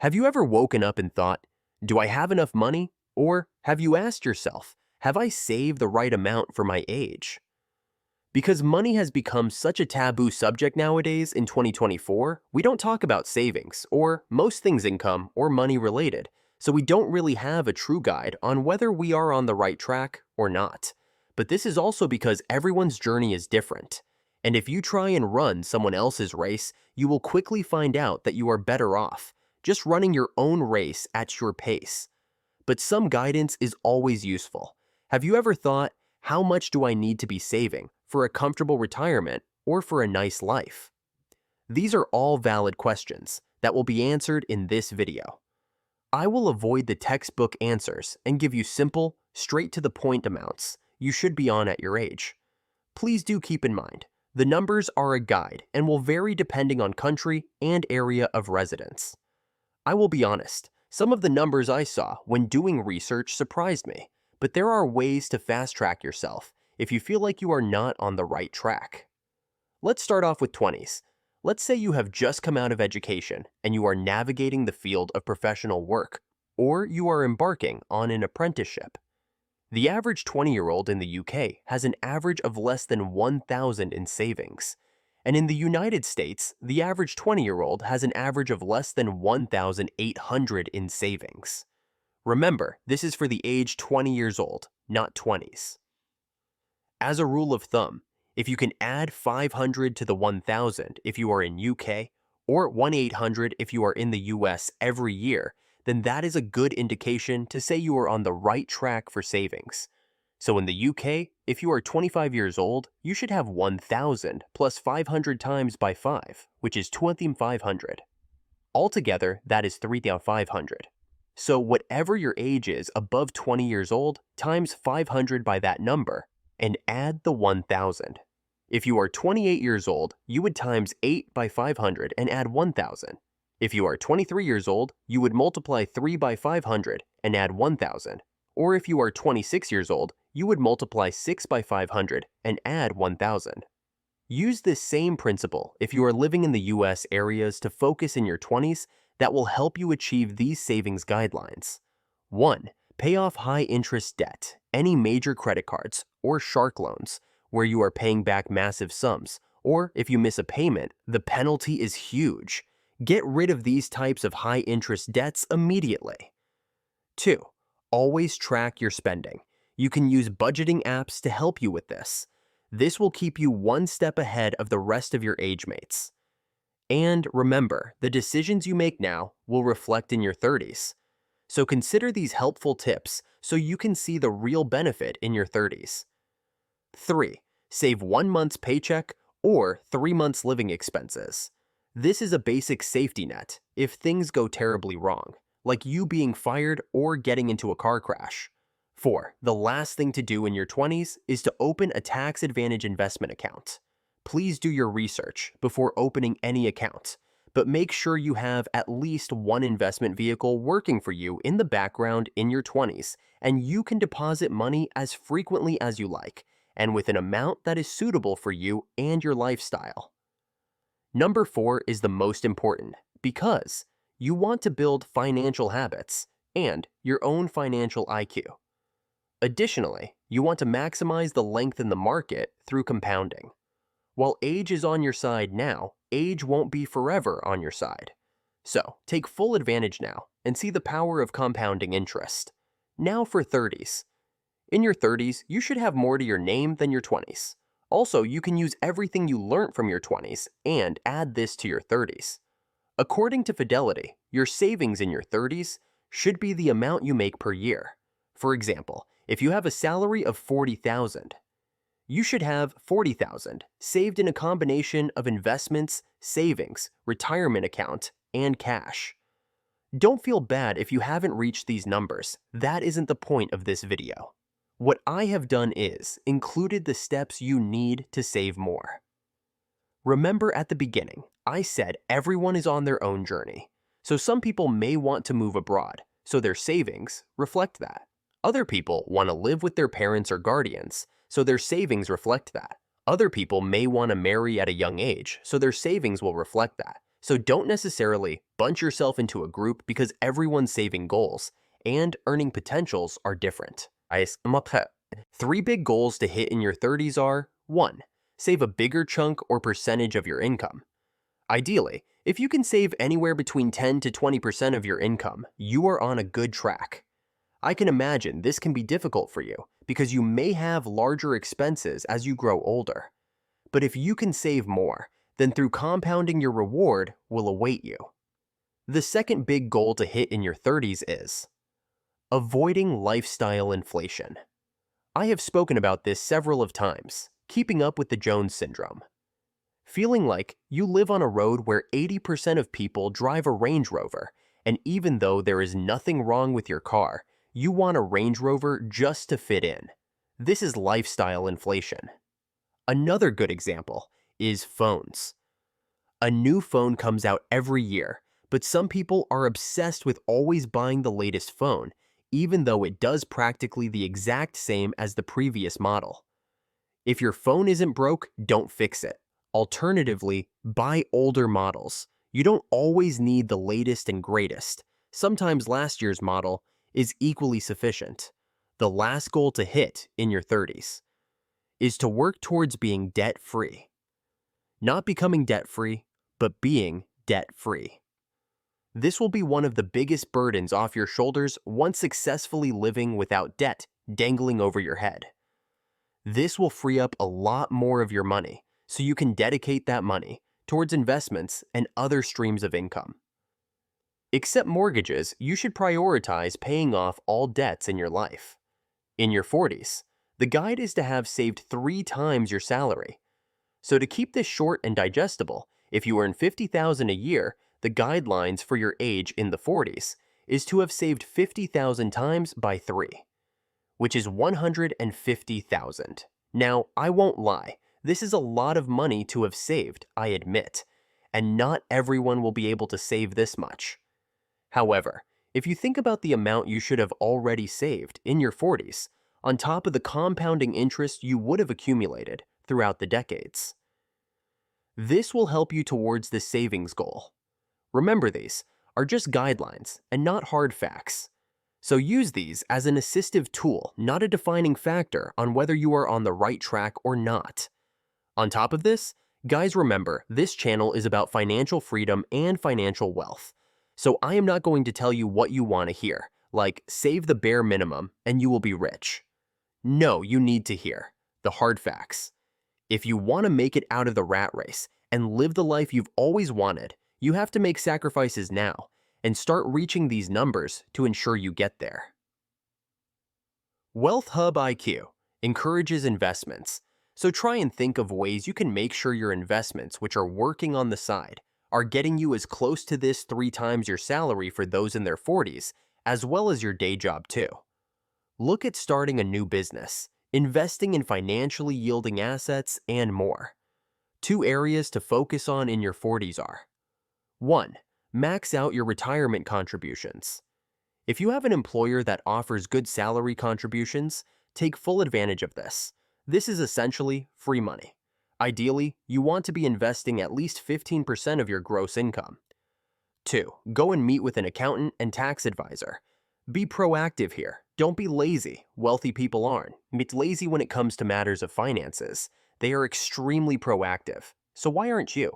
Have you ever woken up and thought, do I have enough money? Or have you asked yourself, have I saved the right amount for my age? Because money has become such a taboo subject nowadays in 2024, we don't talk about savings or most things income or money related, so we don't really have a true guide on whether we are on the right track or not. But this is also because everyone's journey is different. And if you try and run someone else's race, you will quickly find out that you are better off just running your own race at your pace. But some guidance is always useful. Have you ever thought, how much do I need to be saving for a comfortable retirement or for a nice life? These are all valid questions that will be answered in this video. I will avoid the textbook answers and give you simple, straight to the point amounts you should be on at your age. Please do keep in mind, the numbers are a guide and will vary depending on country and area of residence. I will be honest, some of the numbers I saw when doing research surprised me, but there are ways to fast-track yourself if you feel like you are not on the right track. Let's start off with 20s. Let's say you have just come out of education and you are navigating the field of professional work, or you are embarking on an apprenticeship. The average 20-year-old in the UK has an average of less than 1,000 in savings. And in the United States, the average 20-year-old has an average of less than 1,800 in savings. Remember, this is for the age 20 years old, not 20s. As a rule of thumb, if you can add 500 to the 1,000 if you are in UK, or 1,800 if you are in the US every year, then that is a good indication to say you are on the right track for savings. So in the UK, if you are 25 years old, you should have 1,000 plus 500 times by 5, which is 2,500. Altogether, that is 3,500. So whatever your age is above 20 years old, times 500 by that number, and add the 1,000. If you are 28 years old, you would times 8 by 500 and add 1,000. If you are 23 years old, you would multiply 3 by 500 and add 1,000. Or if you are 26 years old, you would multiply 6 by 500 and add 1,000. Use this same principle if you are living in the US areas to focus in your 20s that will help you achieve these savings guidelines. 1. Pay off high-interest debt, any major credit cards or shark loans, where you are paying back massive sums, or if you miss a payment, the penalty is huge. Get rid of these types of high-interest debts immediately. 2. Always track your spending. You can use budgeting apps to help you with this. This will keep you one step ahead of the rest of your age mates. And remember, the decisions you make now will reflect in your 30s. So consider these helpful tips so you can see the real benefit in your 30s. 3. Save 1 month's paycheck or 3 months' living expenses. This is a basic safety net if things go terribly wrong, like you being fired or getting into a car crash. 4. The last thing to do in your 20s is to open a tax advantage investment account. Please do your research before opening any account, but make sure you have at least one investment vehicle working for you in the background in your 20s, and you can deposit money as frequently as you like, and with an amount that is suitable for you and your lifestyle. Number 4 is the most important because you want to build financial habits and your own financial IQ. Additionally, you want to maximize the length in the market through compounding. While age is on your side now, age won't be forever on your side. So, take full advantage now and see the power of compounding interest. Now for 30s. In your 30s, you should have more to your name than your 20s. Also, you can use everything you learned from your 20s and add this to your 30s. According to Fidelity, your savings in your 30s should be the amount you make per year. For example, if you have a salary of $40,000, you should have $40,000 saved in a combination of investments, savings, retirement account, and cash. Don't feel bad if you haven't reached these numbers. That isn't the point of this video. What I have done is included the steps you need to save more. Remember at the beginning, I said everyone is on their own journey. So some people may want to move abroad, so their savings reflect that. Other people want to live with their parents or guardians, so their savings reflect that. Other people may want to marry at a young age, so their savings will reflect that. So don't necessarily bunch yourself into a group because everyone's saving goals and earning potentials are different. 3 big goals to hit in your 30s are: 1. Save a bigger chunk or percentage of your income. Ideally, if you can save anywhere between 10 to 20% of your income, you are on a good track. I can imagine this can be difficult for you because you may have larger expenses as you grow older. But if you can save more, then through compounding your reward will await you. The second big goal to hit in your 30s is avoiding lifestyle inflation. I have spoken about this several of times, keeping up with the Jones syndrome. Feeling like you live on a road where 80% of people drive a Range Rover, and even though there is nothing wrong with your car, you want a Range Rover just to fit in. This is lifestyle inflation. Another good example is phones. A new phone comes out every year, but some people are obsessed with always buying the latest phone, even though it does practically the exact same as the previous model. If your phone isn't broke, don't fix it. Alternatively, buy older models. You don't always need the latest and greatest. Sometimes last year's model is equally sufficient. The last goal to hit in your 30s is to work towards being debt-free. Not becoming debt-free, but being debt-free. This will be one of the biggest burdens off your shoulders once successfully living without debt dangling over your head. This will free up a lot more of your money, so you can dedicate that money towards investments and other streams of income. Except mortgages, you should prioritize paying off all debts in your life. In your 40s, the guide is to have saved 3 times your salary. So to keep this short and digestible, if you earn $50,000 a year, the guidelines for your age in the 40s is to have saved 50,000 times by 3, which is 150,000. Now, I won't lie, this is a lot of money to have saved, I admit, and not everyone will be able to save this much. However, if you think about the amount you should have already saved in your 40s, on top of the compounding interest you would have accumulated throughout the decades, this will help you towards this savings goal. Remember, these are just guidelines and not hard facts. So use these as an assistive tool, not a defining factor on whether you are on the right track or not. On top of this, guys, remember, this channel is about financial freedom and financial wealth. So I am not going to tell you what you want to hear, like save the bare minimum and you will be rich. No, you need to hear the hard facts. If you want to make it out of the rat race and live the life you've always wanted, you have to make sacrifices now and start reaching these numbers to ensure you get there. Wealth Hub IQ encourages investments, so try and think of ways you can make sure your investments, which are working on the side, are getting you as close to this 3 times your salary for those in their 40s, as well as your day job too. Look at starting a new business, investing in financially yielding assets, and more. 2 areas to focus on in your 40s are: 1. Max out your retirement contributions. If you have an employer that offers good salary contributions, take full advantage of this. This is essentially free money. Ideally, you want to be investing at least 15% of your gross income. 2. Go and meet with an accountant and tax advisor. Be proactive here. Don't be lazy. Wealthy people aren't. It's lazy when it comes to matters of finances. They are extremely proactive. So why aren't you?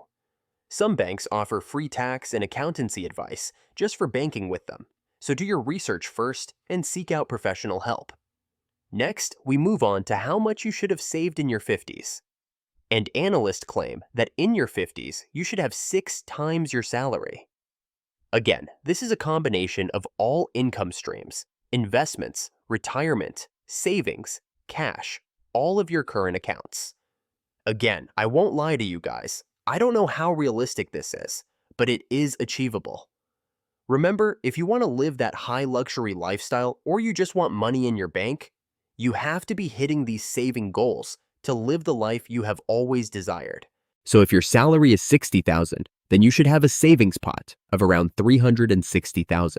Some banks offer free tax and accountancy advice just for banking with them. So do your research first and seek out professional help. Next, we move on to how much you should have saved in your 50s. And analysts claim that in your 50s, you should have 6 times your salary. Again, this is a combination of all income streams, investments, retirement, savings, cash, all of your current accounts. Again, I won't lie to you guys. I don't know how realistic this is, but it is achievable. Remember, if you want to live that high luxury lifestyle or you just want money in your bank, you have to be hitting these saving goals to live the life you have always desired. So if your salary is $60,000, then you should have a savings pot of around $360,000.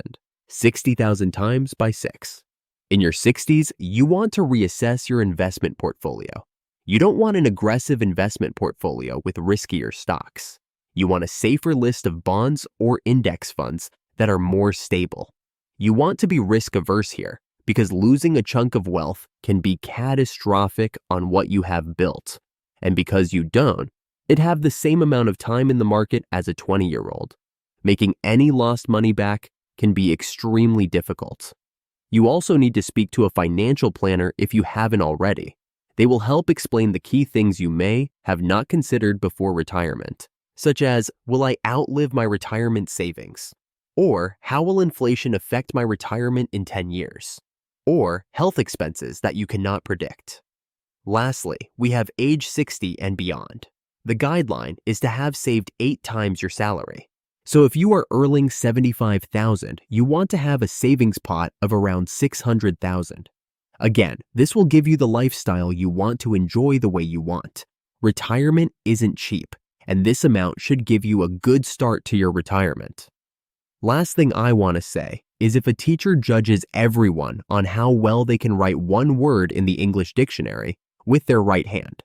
60,000 times by 6. In your 60s, you want to reassess your investment portfolio. You don't want an aggressive investment portfolio with riskier stocks. You want a safer list of bonds or index funds that are more stable. You want to be risk-averse here because losing a chunk of wealth can be catastrophic on what you have built. And because you don't, it'd have the same amount of time in the market as a 20-year-old. Making any lost money back can be extremely difficult. You also need to speak to a financial planner if you haven't already. They will help explain the key things you may have not considered before retirement, such as, will I outlive my retirement savings? Or how will inflation affect my retirement in 10 years? Or health expenses that you cannot predict. Lastly, we have age 60 and beyond. The guideline is to have saved 8 times your salary. So if you are earning $75,000, you want to have a savings pot of around $600,000. Again, this will give you the lifestyle you want to enjoy the way you want. Retirement isn't cheap, and this amount should give you a good start to your retirement. Last thing I want to say is if a teacher judges everyone on how well they can write one word in the English dictionary with their right hand.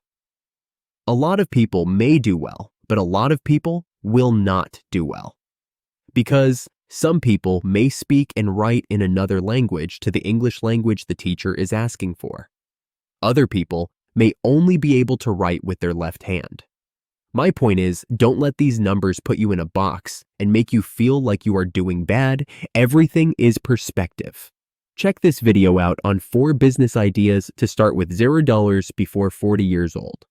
A lot of people may do well, but a lot of people will not do well. Because some people may speak and write in another language to the English language the teacher is asking for. Other people may only be able to write with their left hand. My point is, don't let these numbers put you in a box and make you feel like you are doing bad. Everything is perspective. Check this video out on 4 business ideas to start with $0 before 40 years old.